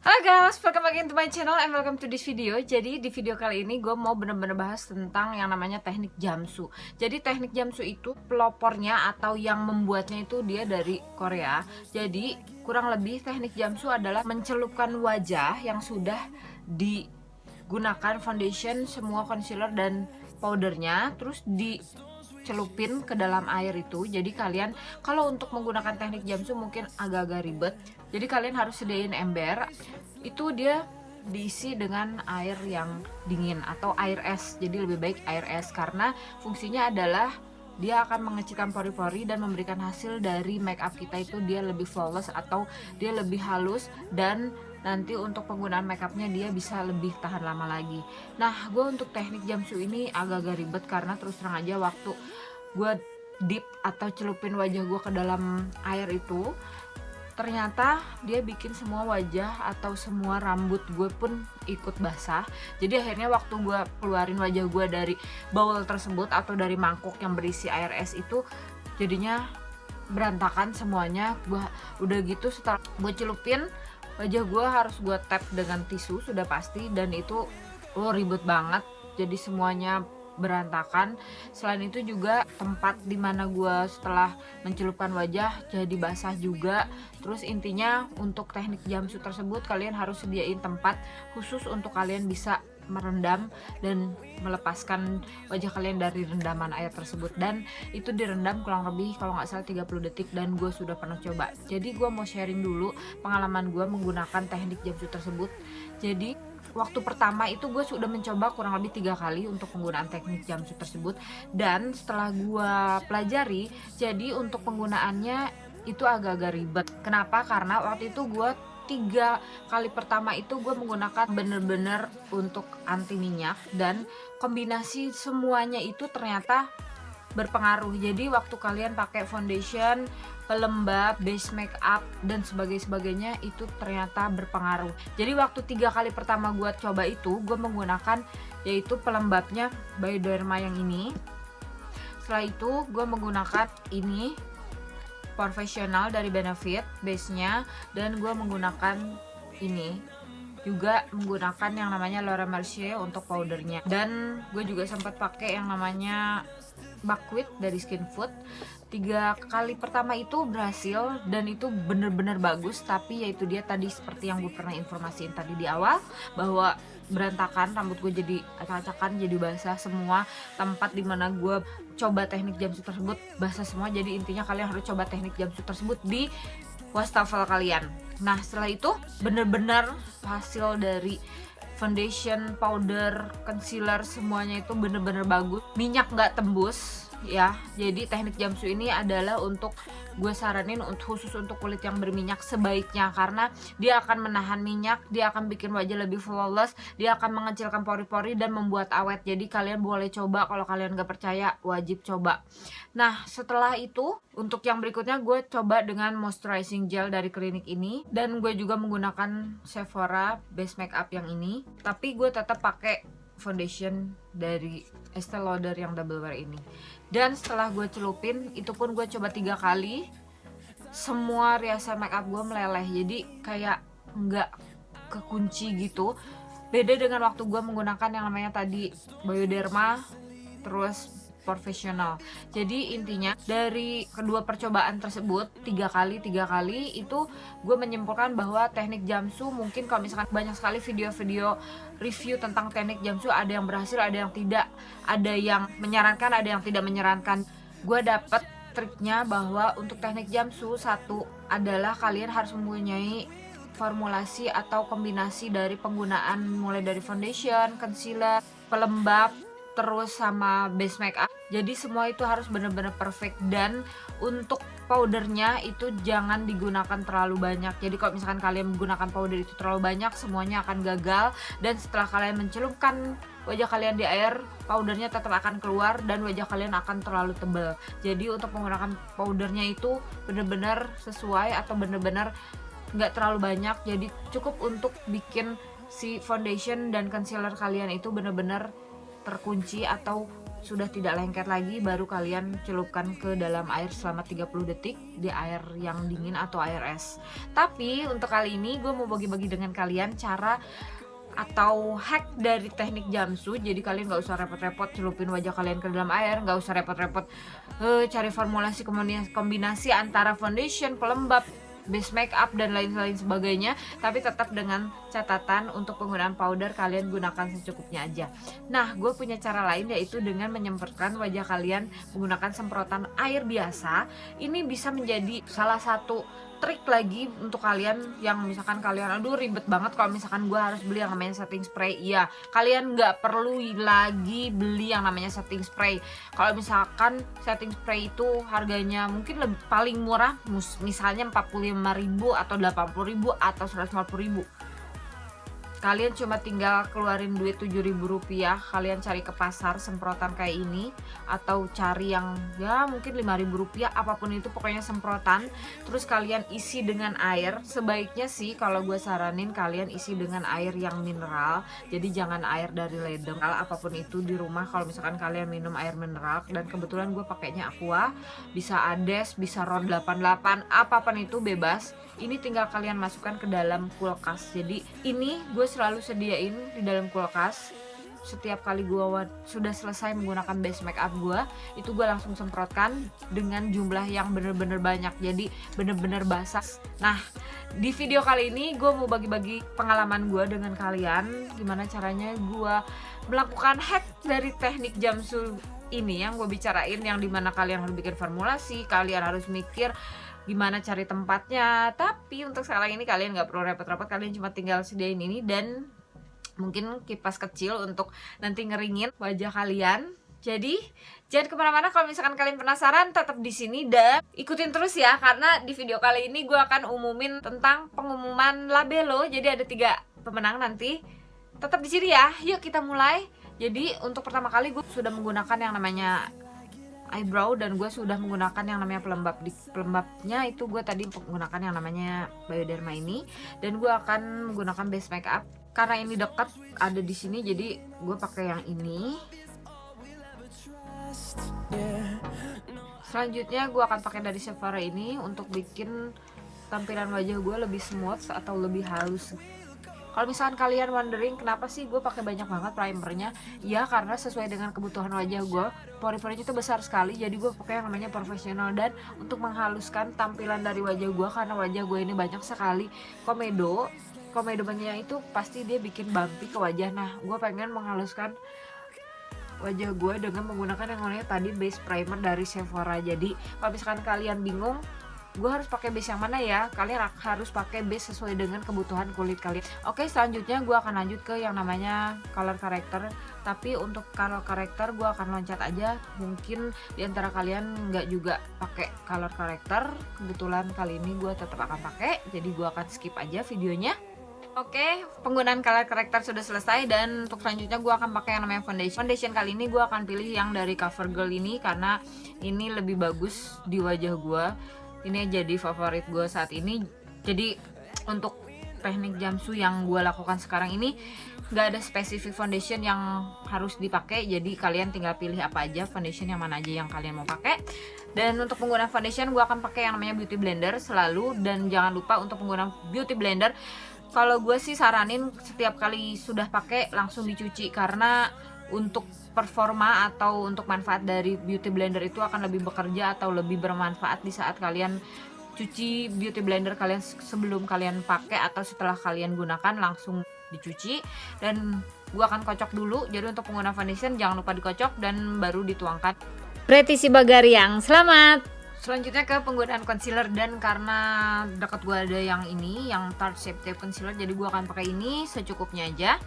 Halo guys, welcome back to my channel and welcome to this video. Jadi di video kali ini gue mau bener-bener bahas tentang yang namanya teknik jamsu. Jadi teknik jamsu itu pelopornya atau yang membuatnya itu dia dari Korea. Jadi kurang lebih teknik jamsu adalah mencelupkan wajah yang sudah digunakan foundation, semua concealer dan powdernya, terus celupin ke dalam air itu. Jadi kalian kalau untuk menggunakan teknik jamsu mungkin agak-agak ribet. Jadi kalian harus sediain ember. Itu dia diisi dengan air yang dingin atau air es. Jadi lebih baik air es karena fungsinya adalah dia akan mengecilkan pori-pori dan memberikan hasil dari make up kita itu dia lebih flawless atau dia lebih halus, dan nanti untuk penggunaan makeupnya dia bisa lebih tahan lama lagi. Nah, gue untuk teknik jamsu ini agak-agak ribet karena terus terang aja waktu gue dip atau celupin wajah gue ke dalam air itu, ternyata dia bikin semua wajah atau semua rambut gue pun ikut basah. Jadi akhirnya waktu gue keluarin wajah gue dari bowl tersebut atau dari mangkuk yang berisi air es itu, jadinya berantakan semuanya. Gue udah gitu setelah gue celupin wajah gue harus gue tap dengan tisu sudah pasti, dan itu ribet banget. Jadi semuanya berantakan. Selain itu juga tempat dimana gue setelah mencelupkan wajah jadi basah juga. Terus intinya untuk teknik jamsu tersebut kalian harus sediain tempat khusus untuk kalian bisa merendam dan melepaskan wajah kalian dari rendaman air tersebut, dan itu direndam kurang lebih kalau nggak salah 30 detik, dan gue sudah pernah coba. Jadi gue mau sharing dulu pengalaman gue menggunakan teknik jamsu tersebut. Jadi waktu pertama itu gue sudah mencoba kurang lebih 3 kali untuk penggunaan teknik jamsu tersebut, dan setelah gue pelajari, jadi untuk penggunaannya itu agak-agak ribet. Kenapa? Karena waktu itu gue 3 kali pertama itu gue menggunakan bener-bener untuk anti minyak, dan kombinasi semuanya itu ternyata berpengaruh. Jadi waktu kalian pakai foundation, pelembab, base makeup dan sebagainya itu ternyata berpengaruh. Jadi waktu 3 kali pertama gue coba itu gue menggunakan yaitu pelembabnya Bioderma yang ini. Setelah itu gue menggunakan ini profesional dari Benefit base-nya, dan gue menggunakan ini juga menggunakan yang namanya Laura Mercier untuk powdernya, dan gue juga sempat pakai yang namanya Buckwheat dari Skin Food. 3 kali pertama itu berhasil dan itu bener-bener bagus, tapi yaitu dia tadi seperti yang gue pernah informasiin tadi di awal bahwa berantakan, rambut gue jadi acak-acakan, jadi basah semua. Tempat dimana gue coba teknik jamsu tersebut basah semua. Jadi intinya kalian harus coba teknik jamsu tersebut di wastafel kalian. Nah setelah itu bener-bener hasil dari foundation, powder, concealer semuanya itu bener-bener bagus, minyak nggak tembus ya. Jadi teknik jamsu ini adalah untuk gue saranin khusus untuk kulit yang berminyak sebaiknya, karena dia akan menahan minyak, dia akan bikin wajah lebih flawless, dia akan mengecilkan pori-pori dan membuat awet. Jadi kalian boleh coba, kalau kalian gak percaya wajib coba. Nah setelah itu untuk yang berikutnya gue coba dengan moisturizing gel dari klinik ini, dan gue juga menggunakan Sephora base makeup yang ini, tapi gue tetap pakai foundation dari Estee Lauder yang double wear ini. Dan setelah gue celupin itu pun gue coba 3 kali, semua riasan makeup gue meleleh, jadi kayak nggak kekunci gitu. Beda dengan waktu gue menggunakan yang namanya tadi Bioderma terus profesional. Jadi intinya dari kedua percobaan tersebut 3 kali itu gue menyimpulkan bahwa teknik jamsu, mungkin kalau misalkan banyak sekali video-video review tentang teknik jamsu, ada yang berhasil, ada yang tidak, ada yang menyarankan, ada yang tidak menyarankan. Gue dapet triknya bahwa untuk teknik jamsu, satu adalah kalian harus mempunyai formulasi atau kombinasi dari penggunaan mulai dari foundation, concealer, pelembab, terus sama base makeup. Jadi semua itu harus benar-benar perfect, dan untuk powdernya itu jangan digunakan terlalu banyak. Jadi kalau misalkan kalian menggunakan powder itu terlalu banyak, semuanya akan gagal, dan setelah kalian mencelupkan wajah kalian di air, powdernya tetap akan keluar dan wajah kalian akan terlalu tebal. Jadi untuk menggunakan powdernya itu benar-benar sesuai atau benar-benar nggak terlalu banyak. Jadi cukup untuk bikin si foundation dan concealer kalian itu benar-benar terkunci atau sudah tidak lengket lagi, baru kalian celupkan ke dalam air selama 30 detik di air yang dingin atau air es. Tapi untuk kali ini gue mau bagi-bagi dengan kalian cara atau hack dari teknik jamsu. Jadi kalian gak usah repot-repot celupin wajah kalian ke dalam air, gak usah repot-repot cari formulasi kombinasi antara foundation, pelembab, base makeup dan lain-lain sebagainya, tapi tetap dengan catatan untuk penggunaan powder kalian gunakan secukupnya aja. Nah, gue punya cara lain, yaitu dengan menyemprotkan wajah kalian menggunakan semprotan air biasa. Ini bisa menjadi salah satu trik lagi untuk kalian yang misalkan kalian aduh ribet banget kalau misalkan gue harus beli yang namanya setting spray. Iya, kalian nggak perlu lagi beli yang namanya setting spray. Kalau misalkan setting spray itu harganya mungkin paling murah misalnya 45.000 atau 80.000 atau 150.000, kalian cuma tinggal keluarin duit 7.000 rupiah, kalian cari ke pasar semprotan kayak ini, atau cari yang ya mungkin 5.000 rupiah, apapun itu pokoknya semprotan, terus kalian isi dengan air. Sebaiknya sih kalau gue saranin kalian isi dengan air yang mineral, jadi jangan air dari ledeng. Apapun itu di rumah, kalau misalkan kalian minum air mineral, dan kebetulan gue pakainya Aqua, bisa Ades, bisa RON 88, apapun itu bebas. Ini tinggal kalian masukkan ke dalam kulkas. Jadi ini gue selalu sediain di dalam kulkas. Setiap kali gue sudah selesai menggunakan base makeup gue, itu gue langsung semprotkan dengan jumlah yang bener-bener banyak, jadi bener-bener basah. Nah, di video kali ini gue mau bagi-bagi pengalaman gue dengan kalian, gimana caranya gue melakukan hack dari teknik jamsu ini yang gue bicarain, yang dimana kalian harus bikin formulasi, kalian harus mikir gimana cari tempatnya. Tapi untuk sekarang ini kalian nggak perlu repot-repot, kalian cuma tinggal sediain ini dan mungkin kipas kecil untuk nanti ngeringin wajah kalian. Jadi jangan kemana-mana, kalau misalkan kalian penasaran tetap di sini dan ikutin terus ya, karena di video kali ini gue akan umumin tentang pengumuman labelo. Jadi ada 3 pemenang nanti, tetap di sini ya. Yuk kita mulai. Jadi untuk pertama kali gue sudah menggunakan yang namanya eyebrow, dan gue sudah menggunakan yang namanya pelembab. Di pelembabnya itu gue tadi menggunakan yang namanya Bioderma ini, dan gue akan menggunakan base makeup karena ini dekat ada di sini, jadi gue pakai yang ini. Selanjutnya gue akan pakai dari Sephora ini untuk bikin tampilan wajah gue lebih smooth atau lebih halus. Kalau misalkan kalian wondering kenapa sih gue pakai banyak banget primernya, ya karena sesuai dengan kebutuhan wajah gue. Pori-porinya itu besar sekali, jadi gue pakai yang namanya profesional, dan untuk menghaluskan tampilan dari wajah gue, karena wajah gue ini banyak sekali komedo banyak itu pasti dia bikin bumpy ke wajah. Nah, gue pengen menghaluskan wajah gue dengan menggunakan yang namanya tadi base primer dari Sephora. Jadi kalau misalkan kalian bingung gue harus pakai base yang mana ya, kalian harus pakai base sesuai dengan kebutuhan kulit kalian. Oke, selanjutnya gue akan lanjut ke yang namanya color corrector. Tapi untuk color corrector gue akan loncat aja, mungkin diantara kalian nggak juga pakai color corrector. Kebetulan kali ini gue tetap akan pakai, jadi gue akan skip aja videonya. Oke, penggunaan color corrector sudah selesai, dan untuk selanjutnya gue akan pakai yang namanya foundation. Foundation kali ini gue akan pilih yang dari CoverGirl ini, karena ini lebih bagus di wajah gue. Ini jadi favorit gue saat ini. Jadi untuk teknik jamsu yang gue lakukan sekarang ini gak ada spesifik foundation yang harus dipakai, jadi kalian tinggal pilih apa aja foundation yang mana aja yang kalian mau pakai. Dan untuk penggunaan foundation gue akan pakai yang namanya beauty blender selalu, dan jangan lupa untuk penggunaan beauty blender, kalau gue sih saranin setiap kali sudah pakai langsung dicuci, karena untuk performa atau untuk manfaat dari beauty blender itu akan lebih bekerja atau lebih bermanfaat di saat kalian cuci beauty blender kalian sebelum kalian pakai atau setelah kalian gunakan, langsung dicuci. Dan gue akan kocok dulu. Jadi untuk penggunaan foundation jangan lupa dikocok dan baru dituangkan. Preti Bagariang, selamat. Selanjutnya ke penggunaan concealer, dan karena dekat gue ada yang ini, yang Tarte Shape Tape Concealer, jadi gue akan pakai ini secukupnya aja.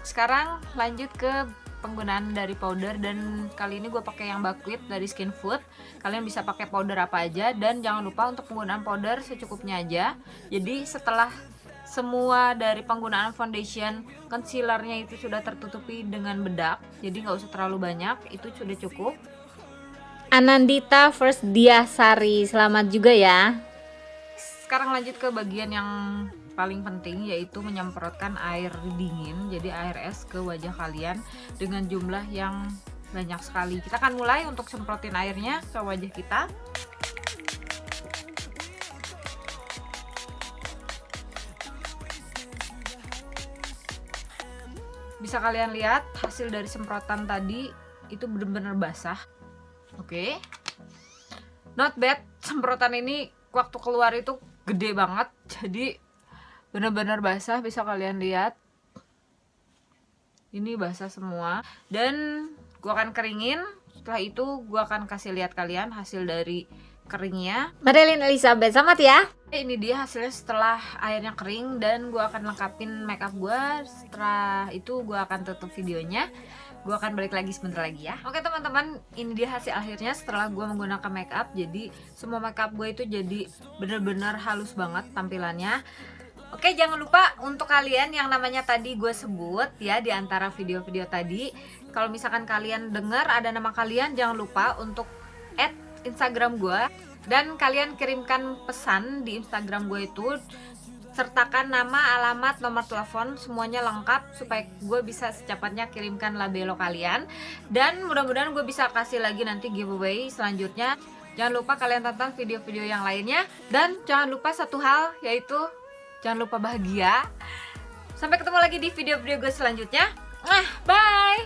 Sekarang lanjut ke penggunaan dari powder, dan kali ini gue pakai yang Buckwheat dari Skin Food. Kalian bisa pakai powder apa aja, dan jangan lupa untuk penggunaan powder secukupnya aja. Jadi setelah semua dari penggunaan foundation, concealernya itu sudah tertutupi dengan bedak, jadi nggak usah terlalu banyak, itu sudah cukup. Anandita First Diasari, selamat juga ya. sekarang lanjut ke bagian yang paling penting, yaitu menyemprotkan air dingin, jadi air es ke wajah kalian dengan jumlah yang banyak sekali. Kita akan mulai untuk semprotin airnya ke wajah kita. Bisa kalian lihat hasil dari semprotan tadi itu benar-benar basah. Oke. Not bad, semprotan ini waktu keluar itu gede banget, jadi benar-benar basah. Bisa kalian lihat ini basah semua, dan gua akan keringin. Setelah itu gua akan kasih lihat kalian hasil dari keringnya. Madeline Elizabeth, selamat ya. Ini dia hasilnya setelah airnya kering, dan gua akan lengkapin makeup gua. Setelah itu gua akan tutup videonya. Gua akan balik lagi sebentar lagi ya. Oke teman-teman, ini dia hasil akhirnya setelah gua menggunakan makeup. Jadi semua makeup gue itu jadi bener-bener halus banget tampilannya. Oke, jangan lupa untuk kalian yang namanya tadi gue sebut ya di antara video-video tadi, kalau misalkan kalian dengar ada nama kalian, jangan lupa untuk add Instagram gue, dan kalian kirimkan pesan di Instagram gue itu, sertakan nama, alamat, nomor telepon, semuanya lengkap supaya gue bisa secepatnya kirimkan labelo kalian. Dan mudah-mudahan gue bisa kasih lagi nanti giveaway selanjutnya. Jangan lupa kalian tonton video-video yang lainnya, dan jangan lupa satu hal, yaitu jangan lupa bahagia. Sampai ketemu lagi di video-video gue selanjutnya. Bye.